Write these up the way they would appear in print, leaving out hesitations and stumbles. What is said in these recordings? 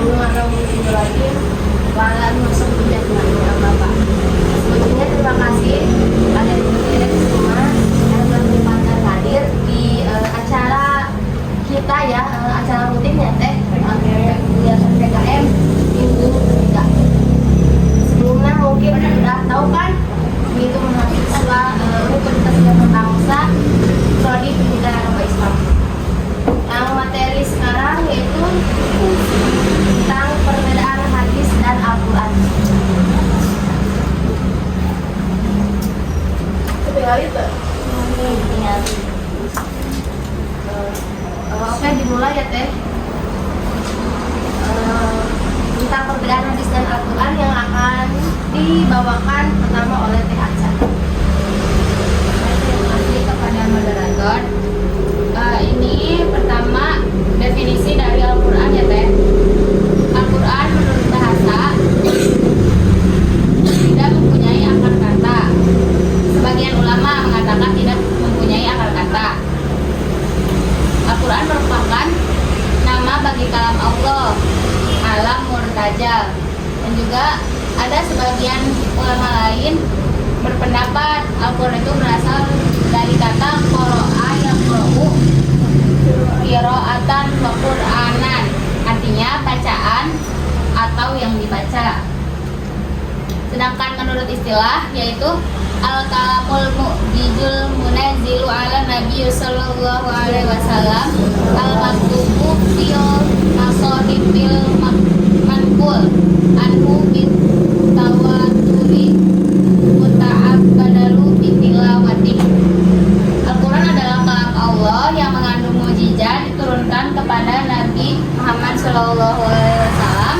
Bismillahirrahmanirrahim. Sebelumnya terima kasih kepada ibu-ibu semua yang telah menyempatkan hadir di acara kita ya, acara rutin ya teh, kegiatan PKM minggu ketiga. Sebelumnya mungkin sudah tahu kan, itu mahasiswa Universitas Gajah Bangsa prodi Pendidikan Agama Islam. Yang materi sekarang yaitu tentang perbedaan hadis dan Al-Quran. Oke, dimulai ya teh. Tentang perbedaan hadis dan Al-Quran yang akan dibawakan pertama oleh Teh Aca. Terima kasih kepada moderator. Ini pertama definisi dari Al-Quran ya teh. Al-Quran menurut bahasa tidak mempunyai akar kata. Sebagian ulama mengatakan tidak mempunyai akar kata. Al-Quran merupakan nama bagi kalam Allah, alam murtajal. Dan juga ada sebagian ulama lain berpendapat Al-Quran itu berasal dari kata qara'a yaqra'u qira'atan wa qur'anan, artinya bacaan atau yang dibaca. Sedangkan menurut istilah yaitu al-kalamul mu'jizul munazzilu ala nabi sallallahu alaihi wasallam al-maktubu fil masahibil manqul anhu bit tawaturi muta'abbadalu bitilawati. Al-Quran adalah kalam Allah yang mengandung mukjizat diturunkan kepada Nabi Muhammad sallallahu alaihi wasallam,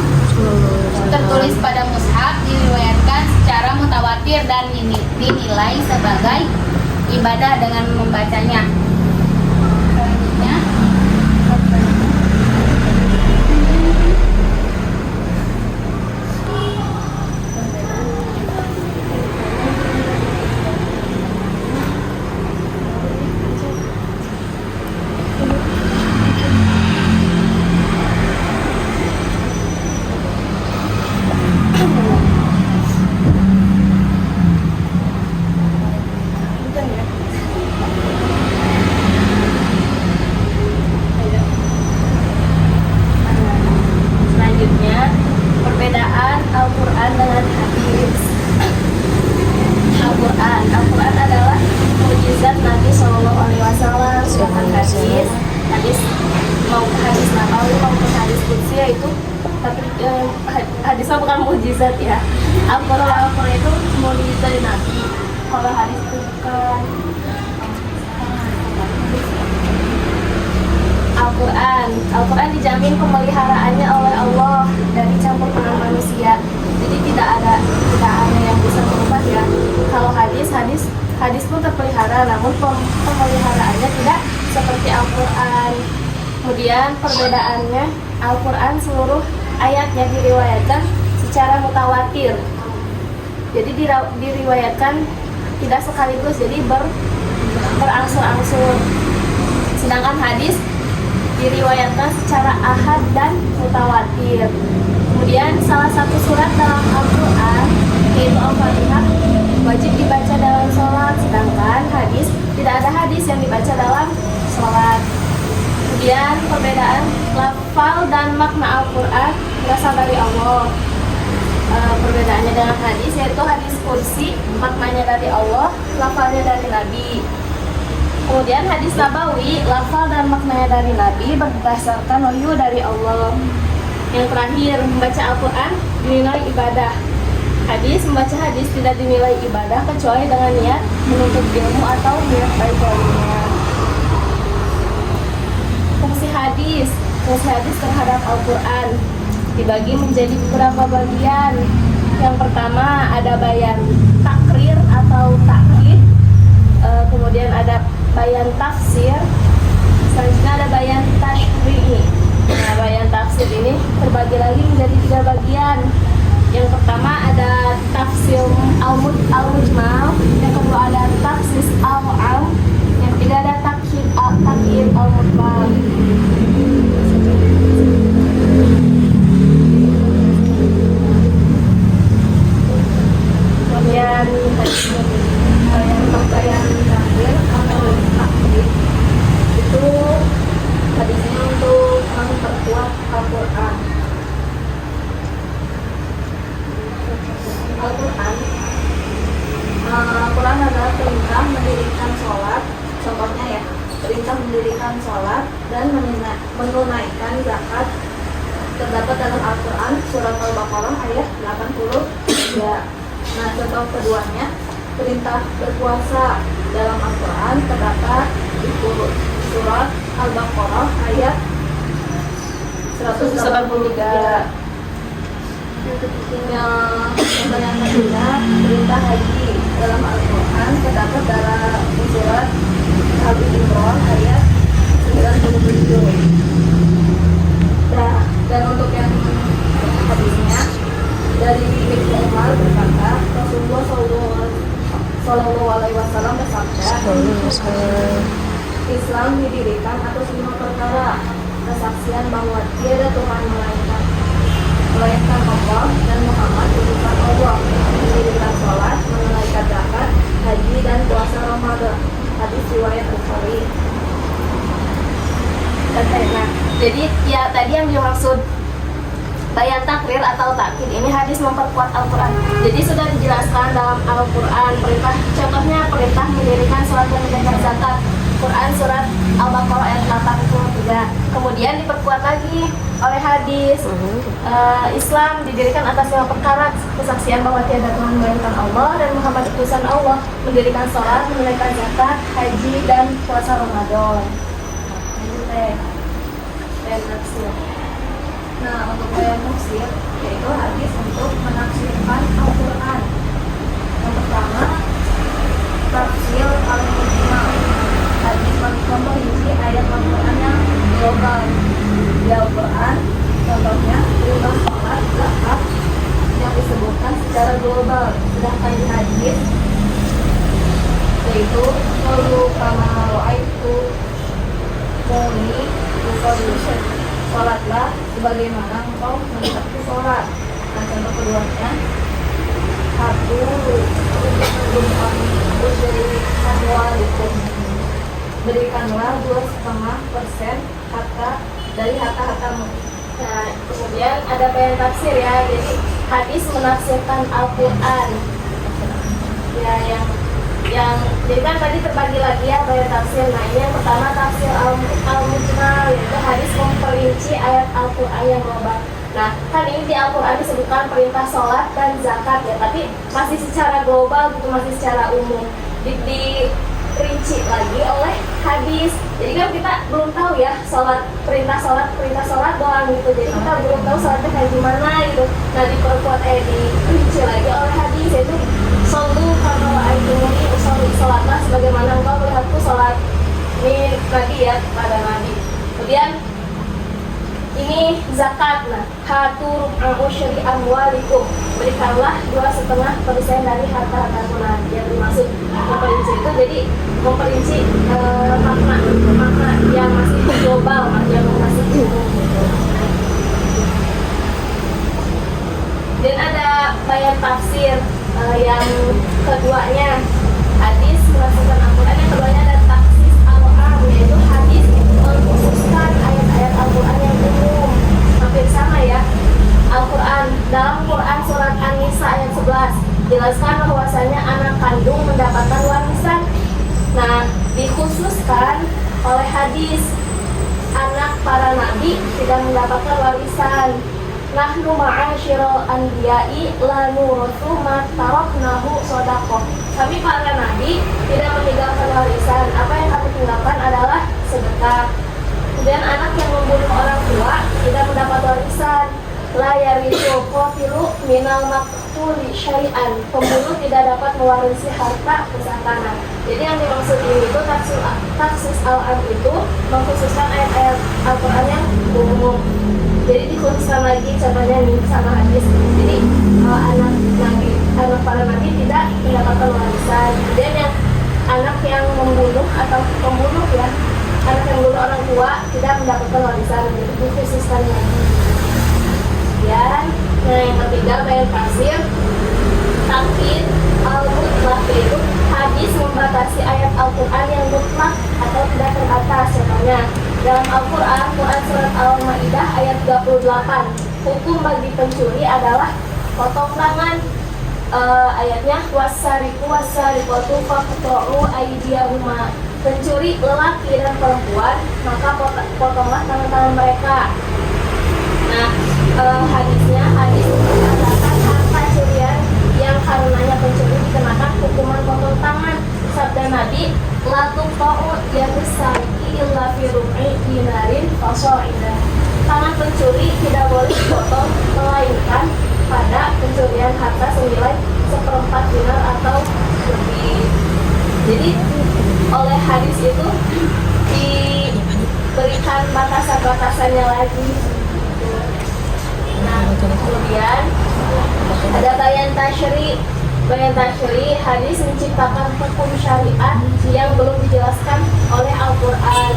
tertulis pada mushaf, diriwayatkan secara mutawatir dan dinilai sebagai ibadah dengan membacanya. Selanjutnya, perbedaan Al-Quran dengan hadis. Al-Quran adalah mukjizat Nabi Shallallahu Alaihi Wasallam. Sedangkan hadis mau hadis nabawi maupun hadis qudsi itu, tapi hadisnya bukan mukjizat ya. Al-Quran itu mukjizat dari Nabi. Kalau hadis itu bukan. Al-Quran dijamin pemeliharaannya oleh Allah dari campur tangan manusia. Jadi tidak ada yang bisa berubah ya. Kalau hadis pun terpelihara, namun pemeliharaannya tidak seperti Al-Quran. Kemudian perbedaannya, Al-Quran seluruh ayatnya diriwayatkan secara mutawatir. Jadi diriwayatkan tidak sekaligus, jadi berangsur-angsur. Sedangkan hadis diriwayatkan secara ahad dan mutawatir. Kemudian salah satu surat dalam Al-Quran yaitu Al-Fatihah wajib dibaca dalam sholat, sedangkan hadis tidak ada hadis yang dibaca dalam sholat. Kemudian perbedaan lafal dan makna Al-Quran berasal dari Allah. Perbedaannya dengan hadis yaitu hadis qudsi maknanya dari Allah, lafalnya dari Nabi. Kemudian hadis nabawi, lafal dan maknanya dari Nabi berdasarkan wahyu dari Allah. Yang terakhir, membaca Al-Quran dinilai ibadah. Membaca hadis tidak dinilai ibadah kecuali dengan niat menuntut ilmu atau niat baik lainnya. Fungsi hadis terhadap Al-Quran dibagi menjadi beberapa bagian. Yang pertama ada bayan takrir atau takrib, kemudian ada bayan tafsir, selanjutnya ada bayan tashri'i. Nah, bayan tafsir ini terbagi lagi menjadi 3 bagian. Yang pertama ada tafsir al-mujmal, yang kedua ada tafsir al-am, yang ketiga ada takhir al-mujmal. Al-Quran. Al-Quran adalah perintah mendirikan sholat, contohnya ya, perintah mendirikan sholat dan menunaikan zakat. Terdapat dalam Al-Quran surat Al-Baqarah ayat 83. Nah, contoh keduanya, perintah berpuasa dalam Al-Quran terdapat di surat Al-Baqarah ayat 183. Contoh yang ketiga, perintah haji dalam Al-Quran terdapat dalam surat Al-Imran ayat 97. Dan untuk yang hadisnya dari Ibnu Umar berkata, Rasulullah Shallallahu Alaihi Wasallam bersabda, Islam didirikan atas 5 perkara: kesaksian bahwa tiada Tuhan melainkan Allah dan Muhammad utusan Allah, mendirikan sholat, menunaikan zakat, haji dan puasa Ramadan. Hadis riwayat Bukhari. Nah, jadi ya tadi yang dimaksud bayan takrir atau takkid ini hadis memperkuat Al-Quran. Jadi sudah dijelaskan dalam Al-Quran perintah, contohnya perintah mendirikan sholat dan menunaikan zakat. Quran surat Al-Baqarah ayat 83. Kemudian diperkuat lagi oleh hadis. Islam didirikan atas 5 perkara: kesaksian bahwa tiada Tuhan melainkan Allah dan Muhammad utusan Allah, mendirikan sholat, menunaikan zakat, haji dan puasa Ramadan. Nah, untuk bayan tafsir yaitu hadis untuk menafsirkan Al-Quran. Yang pertama, tafsir al-mujmal. Hadis memperinci ayat Al-Quran yang global di Al-Quran. Contohnya perintah sholat, zakat yang disebutkan secara global. Sedangkan di hadis yaitu solu kama ro'aitu muni usollution, sholatlah sebagaimana engkau melihatku sholat. Nah, contoh keduanya, satu berikanlah 2,5% harta dari harta-hartamu. Nah, kemudian ada bayan tafsir ya. Jadi hadis menafsirkan Al-Quran. Ya, yang jadi kan tadi terbagi lagi ya bayan tafsir. Nah, ini yang pertama tafsir al-mujmal, yaitu hadis memperinci ayat Al-Quran yang global. Nah, kan ini di Al-Quran disebutkan perintah sholat dan zakat ya, tapi masih secara global gitu, masih secara umum. Diperinci lagi oleh hadis. Jadi kan kita belum tahu ya perintah sholat doang gitu. Jadi kita belum tahu sholatnya kayak gimana gitu. Nah, diperkuat diperinci lagi oleh hadis, yaitu solu kama wa'aitumuni usolli, sholatlah sebagaimana engkau melihatku sholat. Ini tadi ya kepada Nabi. Kemudian ini zakat. Nah, hatu usyri amwalikum, berikanlah 2,5% dari harta-hartamu. Nah, yang dimaksud memperinci itu jadi memperinci makna yang masih global, yang masih umum. Dan ada bayan tafsir yang keduanya, hadis menafsirkan Al-Quran. Yang keduanya ada taksis al-am, yaitu hadis mengkhususkan ayat-ayat Al-Quran yang umum. Hampir sama ya. Al-Quran dalam Quran surat An-Nisa ayat 11 jelaskan bahwasanya anak kandung mendapatkan warisan. Nah, dikhususkan oleh hadis anak para nabi tidak mendapatkan warisan. Nahnu ma'asyiral anbiya'i la nurathu ma taraknahu shadaqah. Kami para nabi tidak meninggalkan warisan. Apa yang kami tinggalkan adalah sedekah. Kemudian anak yang membunuh orang tua tidak mendapat warisan. La yarithu qatilu minal maqtuli syai'an. Pembunuh tidak dapat mewarisi harta pusaka. Jadi yang dimaksud ini itu taksis al-am itu mengkhususkan ayat-ayat Al-Quran yang umum. Jadi dikhususkan lagi contohnya nih sama hadis. Jadi anak para nabi tidak mendapatkan warisan. Kemudian yang anak yang membunuh atau pembunuh ya, anak yang membunuh orang tua tidak mendapatkan warisan. Jadi dikhususkan lagi. Kemudian yang ketiga bayan tafsir takkid al-mutlaq, yaitu hadis membatasi ayat Al-Quran yang mutlak atau tidak terbatas. Contohnya Dalam Al-Quran, Quran Surat Al-Ma'idah ayat 38, hukum bagi pencuri adalah potong tangan. Ayatnya wasariku wasariqatu faqta'u aydiyahuma, pencuri lelaki dan perempuan maka potonglah tangan-tangan mereka. Nah, hadis mengatakan harta curian yang karenanya pencuri dikenakan hukuman potong tangan. Sabda Nabi, la tuqta'u yadus sariki illa fi rub'i dinarin fasa'idah, tangan pencuri tidak boleh dipotong melainkan pada pencurian harta senilai 1/4 dinar atau lebih. Jadi oleh hadis itu diberikan batasan-batasannya lagi. Nah, kemudian ada bayan tasyri. Bayan tasyri, hadis menciptakan hukum syariat yang belum dijelaskan oleh Al-Quran.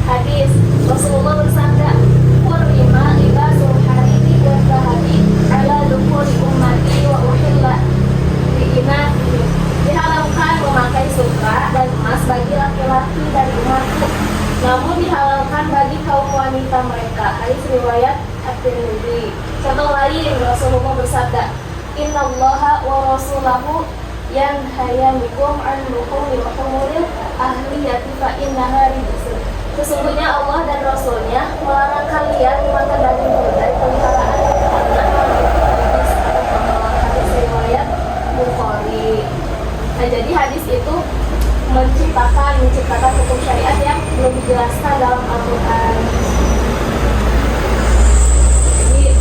Hadis Rasulullah bersabda, "Hurrima libasul hariri wa dhahabi ala dukuri ummati wa uhilla bi'ina." Dihalalkan memakai sutra dan emas bagi laki-laki dari umatku, namun dihalalkan bagi kaum wanita mereka. Hadis riwayat At-Tirmidzi. Contoh lain, Rasulullah bersabda, "Innallaha wa rasulahu yanhayanikum an luhumil humuril ahliyati fa innaha rijsun." Sesungguhnya Allah dan Rasulnya melarang kalian memakan daging keledai peliharaan karena hadis riwayat Bukhari. Nah, jadi hadis itu menciptakan hukum syariat yang belum dijelaskan dalam Al-Quran. Jadi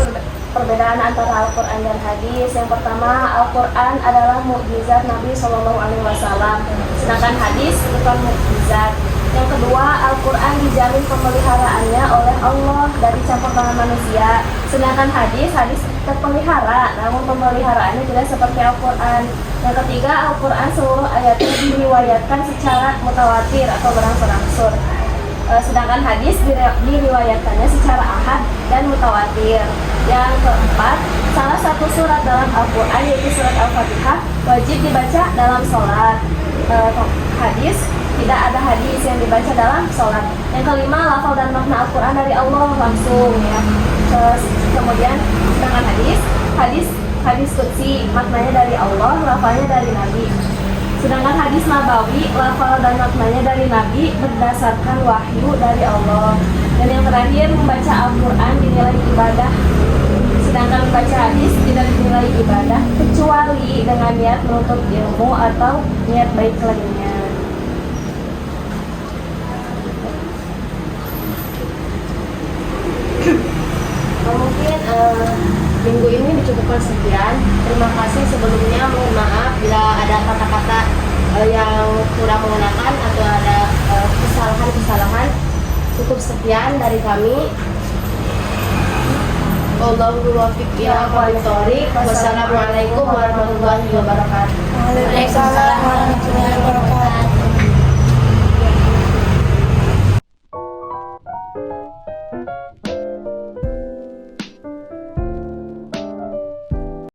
perbedaan antara Al-Quran dan hadis. Yang pertama, Al-Quran adalah mukjizat Nabi SAW, sedangkan hadis bukan mukjizat. Yang kedua, Al-Quran dijamin pemeliharaannya oleh Allah dari campur tangan manusia, sedangkan hadis terpelihara, namun pemeliharaannya tidak seperti Al-Quran. Yang ketiga, Al-Quran seluruh ayatnya diriwayatkan secara mutawatir atau berangsur-angsur, sedangkan hadis diriwayatkannya secara ahad dan mutawatir. Yang keempat, salah satu surat dalam Al-Quran yaitu surat Al-Fatihah wajib dibaca dalam sholat. Tidak ada hadis yang dibaca dalam sholat. Yang kelima, lafal dan makna Al-Quran dari Allah langsung, ya. Kemudian sedangkan hadis qudsi, maknanya dari Allah, lafalnya dari Nabi. Sedangkan hadis nabawi, lafal dan maknanya dari Nabi berdasarkan wahyu dari Allah. Dan yang terakhir, membaca Al-Quran dinilai ibadah, sedangkan membaca hadis tidak dinilai ibadah kecuali dengan niat menuntut ilmu atau niat baik lainnya. Mungkin minggu ini dicukupkan sekian. Terima kasih sebelumnya, mohon maaf bila ada kata-kata yang kurang mengenakan atau ada kesalahan-kesalahan. Cukup sekian dari kami. Wallahul muwaffiq ila aqwamit thoriq. Wassalamualaikum warahmatullahi wabarakatuh. Waalaikumsalam.